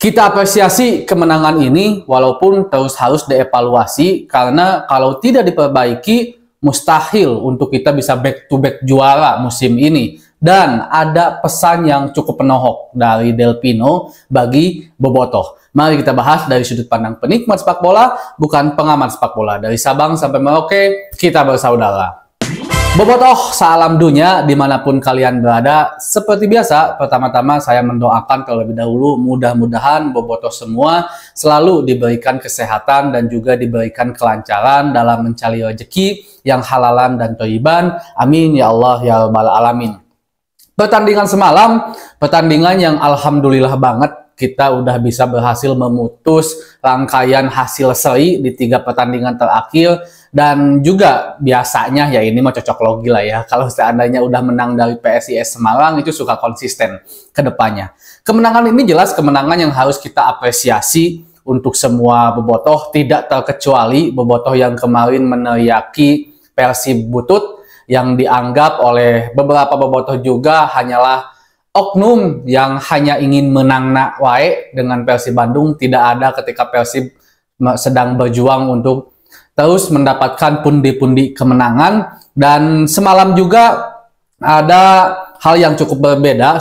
Kita apresiasi kemenangan ini walaupun terus harus dievaluasi karena kalau tidak diperbaiki mustahil untuk kita bisa back to back juara musim ini. Dan ada pesan yang cukup penohok dari Del Pino bagi Bobotoh. Mari kita bahas dari sudut pandang penikmat sepak bola, bukan pengamat sepak bola. Dari Sabang sampai Merauke, kita bersaudara. Bobotoh, salam dunia dimanapun kalian berada. Seperti biasa, pertama-tama saya mendoakan terlebih dahulu mudah-mudahan Bobotoh semua selalu diberikan kesehatan dan juga diberikan kelancaran dalam mencari rezeki yang halalan dan thayyiban. Amin ya Allah ya rabbal alamin. Pertandingan semalam, pertandingan yang alhamdulillah banget kita udah bisa berhasil memutus rangkaian hasil seri di 3 pertandingan terakhir. Dan juga biasanya ya ini mah cocok logi lah ya. Kalau seandainya udah menang dari PSIS Semarang itu suka konsisten ke depannya. Kemenangan ini jelas kemenangan yang harus kita apresiasi untuk semua Bobotoh. Tidak terkecuali Bobotoh yang kemarin meneriaki Persib butut. Yang dianggap oleh beberapa Bobotoh juga hanyalah oknum yang hanya ingin menang nak wae dengan Persib Bandung. Tidak ada ketika Persib sedang berjuang untuk terus mendapatkan pundi-pundi kemenangan. Dan semalam juga ada hal yang cukup berbeda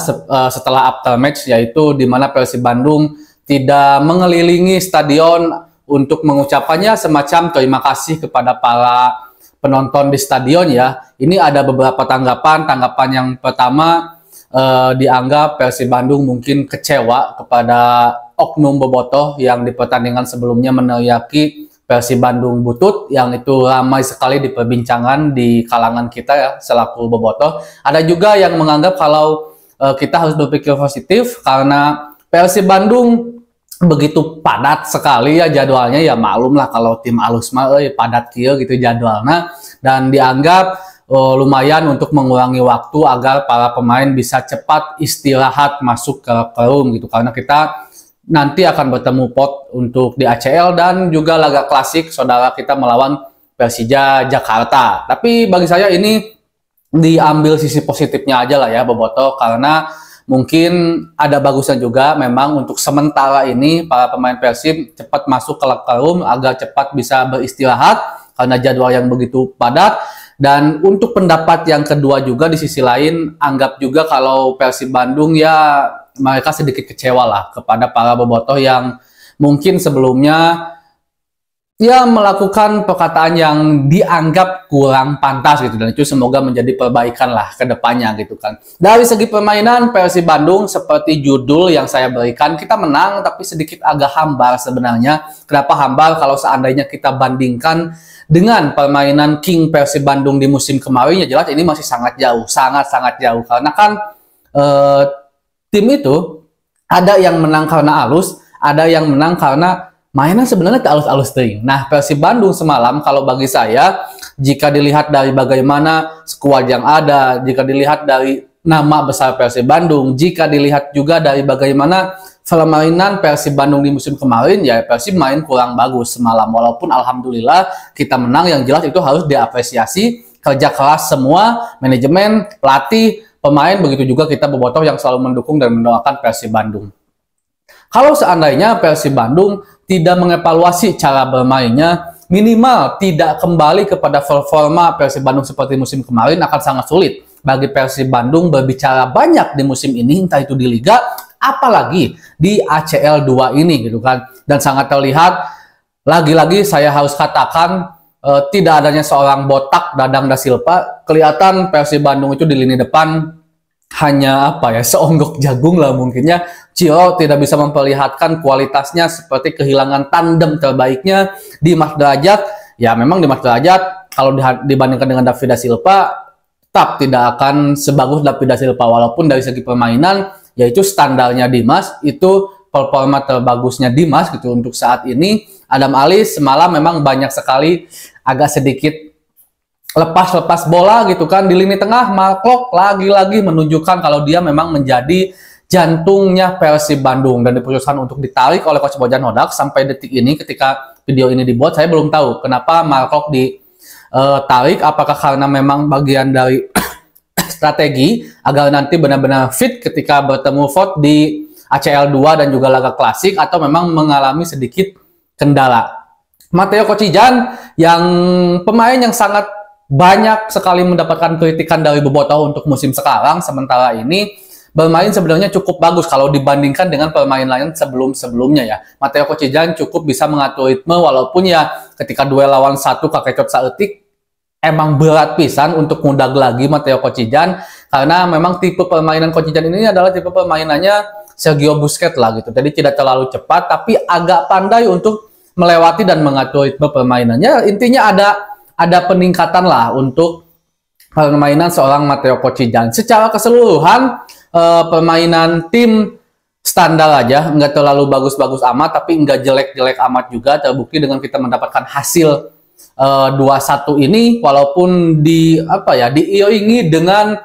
setelah after match, yaitu di mana Persib Bandung tidak mengelilingi stadion untuk mengucapkannya semacam terima kasih kepada para penonton di stadion ya. Ini ada beberapa tanggapan. Tanggapan yang pertama, dianggap Persib Bandung mungkin kecewa kepada oknum Bobotoh yang di pertandingan sebelumnya meneriaki Persib Bandung butut, yang itu ramai sekali diperbincangan di kalangan kita ya selaku Bobotoh. Ada juga yang menganggap kalau kita harus berpikir positif karena Persib Bandung begitu padat sekali ya jadwalnya, ya maklum lah kalau tim alus mah padat kia gitu jadwalnya, dan dianggap lumayan untuk mengurangi waktu agar para pemain bisa cepat istirahat masuk ke room gitu, karena kita nanti akan bertemu pot untuk di ACL dan juga laga klasik saudara kita melawan Persija Jakarta. Tapi bagi saya ini diambil sisi positifnya aja lah ya Bobotoh, karena mungkin ada bagusnya juga memang untuk sementara ini para pemain Persib cepat masuk ke locker room agar cepat bisa beristirahat karena jadwal yang begitu padat. Dan untuk pendapat yang kedua juga di sisi lain, anggap juga kalau Persib Bandung ya mereka sedikit kecewa lah kepada para Bobotoh yang mungkin sebelumnya ya melakukan perkataan yang dianggap kurang pantas gitu, dan itu semoga menjadi perbaikan lah ke depannya gitu kan. Dari segi permainan Persib Bandung seperti judul yang saya berikan, kita menang tapi sedikit agak hambar sebenarnya. Kenapa hambar? Kalau seandainya kita bandingkan dengan permainan King Persib Bandung di musim kemarin, ya jelas ini masih sangat jauh, sangat jauh, karena kan tim itu ada yang menang karena alus, ada yang menang karena mainan sebenarnya tak alus-alus ting. Nah, Persib Bandung semalam kalau bagi saya, jika dilihat dari bagaimana skuad yang ada, jika dilihat dari nama besar Persib Bandung, jika dilihat juga dari bagaimana permainan Persib Bandung di musim kemarin, ya Persib main kurang bagus semalam. Walaupun alhamdulillah kita menang, yang jelas itu harus diapresiasi kerja keras semua, manajemen, pelatih, pemain, begitu juga kita Bobotoh yang selalu mendukung dan mendoakan Persib Bandung. Kalau seandainya Persib Bandung tidak mengevaluasi cara bermainnya, minimal tidak kembali kepada performa Persib Bandung seperti musim kemarin, akan sangat sulit bagi Persib Bandung berbicara banyak di musim ini, entah itu di Liga, apalagi di ACL 2 ini gitu kan. Dan sangat terlihat, lagi-lagi saya harus katakan, tidak adanya seorang botak Dadang Da Silva. Kelihatan Persib Bandung itu di lini depan hanya apa ya, seonggok jagung lah mungkinnya. Ciro tidak bisa memperlihatkan kualitasnya seperti kehilangan tandem terbaiknya di Mas Derajat. Ya memang di Mas Derajat kalau dibandingkan dengan David Da Silva tetap tidak akan sebagus David Da Silva, walaupun dari segi permainan yaitu standarnya Dimas itu performa terbagusnya Dimas gitu untuk saat ini. Adam Alis semalam memang banyak sekali agak sedikit lepas bola gitu kan di lini tengah. Mark lagi-lagi menunjukkan kalau dia memang menjadi jantungnya Persib Bandung dan diputuskan untuk ditarik oleh Coach Bojan Hodak. Sampai detik ini ketika video ini dibuat saya belum tahu kenapa Mark ditarik, apakah karena memang bagian dari strategi agar nanti benar-benar fit ketika bertemu Ford di ACL 2 dan juga laga klasik atau memang mengalami sedikit kendala. Matteo Kocijan yang pemain yang sangat banyak sekali mendapatkan kritikan dari bobotoh untuk musim sekarang, sementara ini bermain sebenarnya cukup bagus kalau dibandingkan dengan pemain lain sebelum-sebelumnya ya. Matteo Kocijan cukup bisa mengatur ritme walaupun ya ketika duel lawan satu kakekot saeutik emang berat pisan untuk ngudag lagi Matteo Kocijan karena memang tipe permainan Kocijan ini adalah tipe permainannya Sergio Busquets lah gitu. Jadi tidak terlalu cepat tapi agak pandai untuk melewati dan mengatur ritme permainannya. Intinya ada peningkatan lah untuk permainan seorang Matteo Kocijan. Secara keseluruhan permainan tim standar aja, nggak terlalu bagus-bagus amat, tapi nggak jelek-jelek amat juga. Terbukti dengan kita mendapatkan hasil 2-1 ini, walaupun diiringi dengan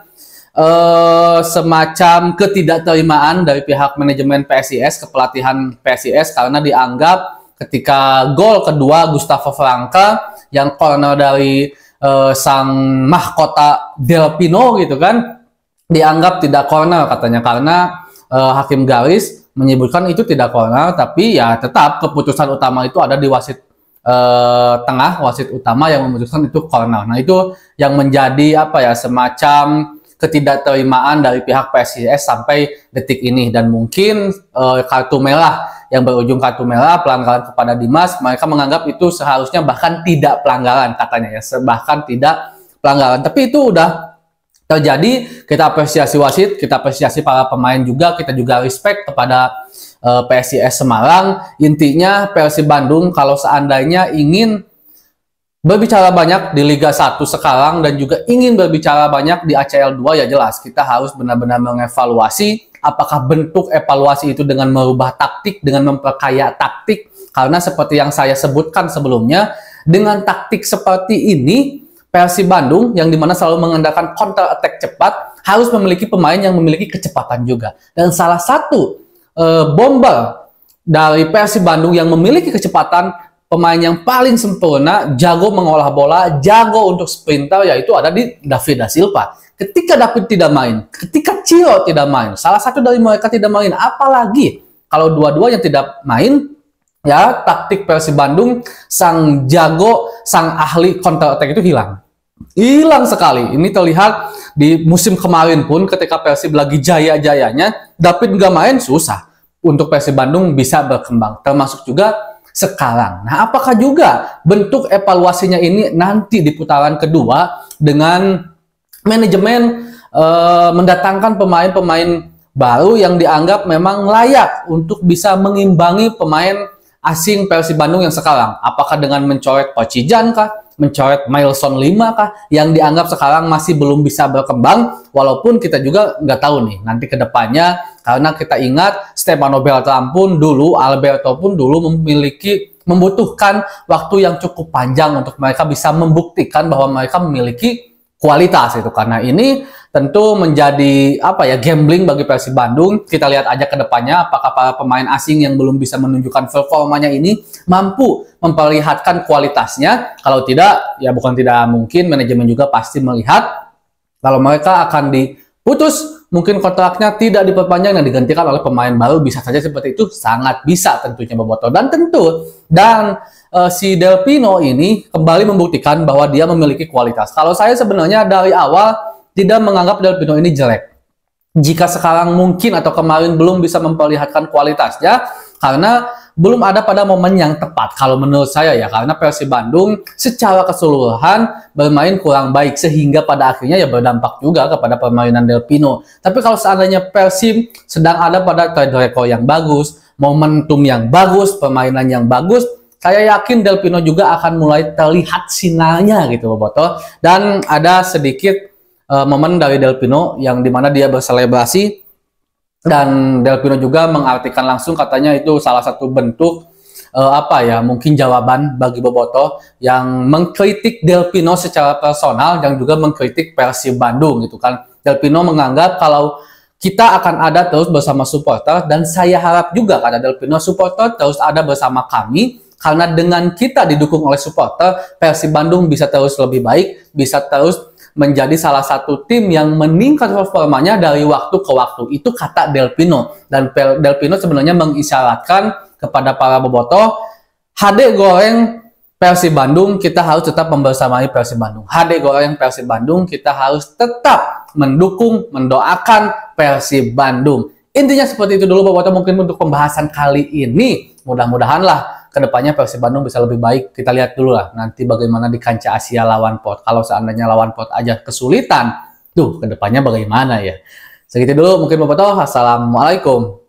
semacam ketidakterimaan dari pihak manajemen PSIS, kepelatihan PSIS, karena dianggap ketika gol kedua Gustavo Franca yang corner dari sang mahkota Del Pino gitu kan dianggap tidak corner katanya karena hakim garis menyebutkan itu tidak corner, tapi ya tetap keputusan utama itu ada di wasit tengah, wasit utama yang memutuskan itu corner. Nah itu yang menjadi semacam ketidakterimaan dari pihak PSIS sampai detik ini, dan mungkin kartu merah yang berujung kartu merah pelanggaran kepada Dimas, mereka menganggap itu seharusnya bahkan tidak pelanggaran katanya ya, bahkan tidak pelanggaran. Tapi itu udah terjadi, kita apresiasi wasit, kita apresiasi para pemain juga, kita juga respect kepada PSIS Semarang. Intinya Persib Bandung kalau seandainya ingin berbicara banyak di Liga 1 sekarang dan juga ingin berbicara banyak di ACL 2 ya jelas kita harus benar-benar mengevaluasi apakah bentuk evaluasi itu dengan merubah taktik, dengan memperkaya taktik, karena seperti yang saya sebutkan sebelumnya, dengan taktik seperti ini Persib Bandung yang dimana selalu mengandalkan counter attack cepat harus memiliki pemain yang memiliki kecepatan juga, dan salah satu bomber dari Persib Bandung yang memiliki kecepatan, pemain yang paling sempurna, jago mengolah bola, jago untuk sprinter, yaitu ada di David da Silva. Ketika David tidak main, ketika Ciro tidak main, salah satu dari mereka tidak main, apalagi kalau dua-duanya tidak main, ya taktik Persib Bandung, sang jago, sang ahli counter attack itu hilang. Hilang sekali. Ini terlihat di musim kemarin pun ketika Persib lagi jaya-jayanya, David nggak main, susah untuk Persib Bandung bisa berkembang. Termasuk juga sekarang. Nah, apakah juga bentuk evaluasinya ini nanti di putaran kedua dengan manajemen mendatangkan pemain-pemain baru yang dianggap memang layak untuk bisa mengimbangi pemain asing Persib Bandung yang sekarang? Apakah dengan mencoret Kocijan kah? Mencoret Mailson 5 kah? Yang dianggap sekarang masih belum bisa berkembang, walaupun kita juga nggak tahu nih nanti ke depannya, karena kita ingat Stefano Beltran pun dulu, Alberto pun dulu membutuhkan waktu yang cukup panjang untuk mereka bisa membuktikan bahwa mereka memiliki kualitas itu. Karena ini tentu menjadi gambling bagi Persib Bandung. Kita lihat aja ke depannya apakah para pemain asing yang belum bisa menunjukkan performanya ini mampu memperlihatkan kualitasnya. Kalau tidak, ya bukan tidak mungkin manajemen juga pasti melihat kalau mereka akan diputus, mungkin kontraknya tidak diperpanjang dan digantikan oleh pemain baru, bisa saja seperti itu, sangat bisa tentunya bobotoh. Dan si Del Pino ini kembali membuktikan bahwa dia memiliki kualitas. Kalau saya sebenarnya dari awal tidak menganggap Del Pino ini jelek. Jika sekarang mungkin atau kemarin belum bisa memperlihatkan kualitasnya, karena belum ada pada momen yang tepat kalau menurut saya ya, karena Persib Bandung secara keseluruhan bermain kurang baik sehingga pada akhirnya ya berdampak juga kepada permainan Del Pino. Tapi kalau seandainya Persib sedang ada pada trade record yang bagus, momentum yang bagus, permainan yang bagus, saya yakin Del Pino juga akan mulai terlihat sinarnya gitu bobotoh. Dan ada sedikit momen dari Del Pino yang dimana dia berselebrasi, dan Del Pino juga mengartikan langsung, katanya itu salah satu bentuk mungkin jawaban bagi bobotoh yang mengkritik Del Pino secara personal dan juga mengkritik Persib Bandung gitu kan. Del Pino menganggap kalau kita akan ada terus bersama supporter, dan saya harap juga kata Del Pino, supporter terus ada bersama kami, karena dengan kita didukung oleh supporter, Persib Bandung bisa terus lebih baik, bisa terus menjadi salah satu tim yang meningkat performanya dari waktu ke waktu. Itu kata Del Pino. Dan Del Pino sebenarnya mengisyaratkan kepada para bobotoh, HD goreng Persib Bandung, kita harus tetap membersamai Persib Bandung. HD goreng Persib Bandung, kita harus tetap mendukung, mendoakan Persib Bandung. Intinya seperti itu dulu bobotoh mungkin untuk pembahasan kali ini. Mudah-mudahanlah kedepannya Persib Bandung bisa lebih baik. Kita lihat dulu lah nanti bagaimana di kancah Asia lawan POT. Kalau seandainya lawan POT aja kesulitan, tuh kedepannya bagaimana ya. Segitu dulu mungkin bobotoh. Assalamualaikum.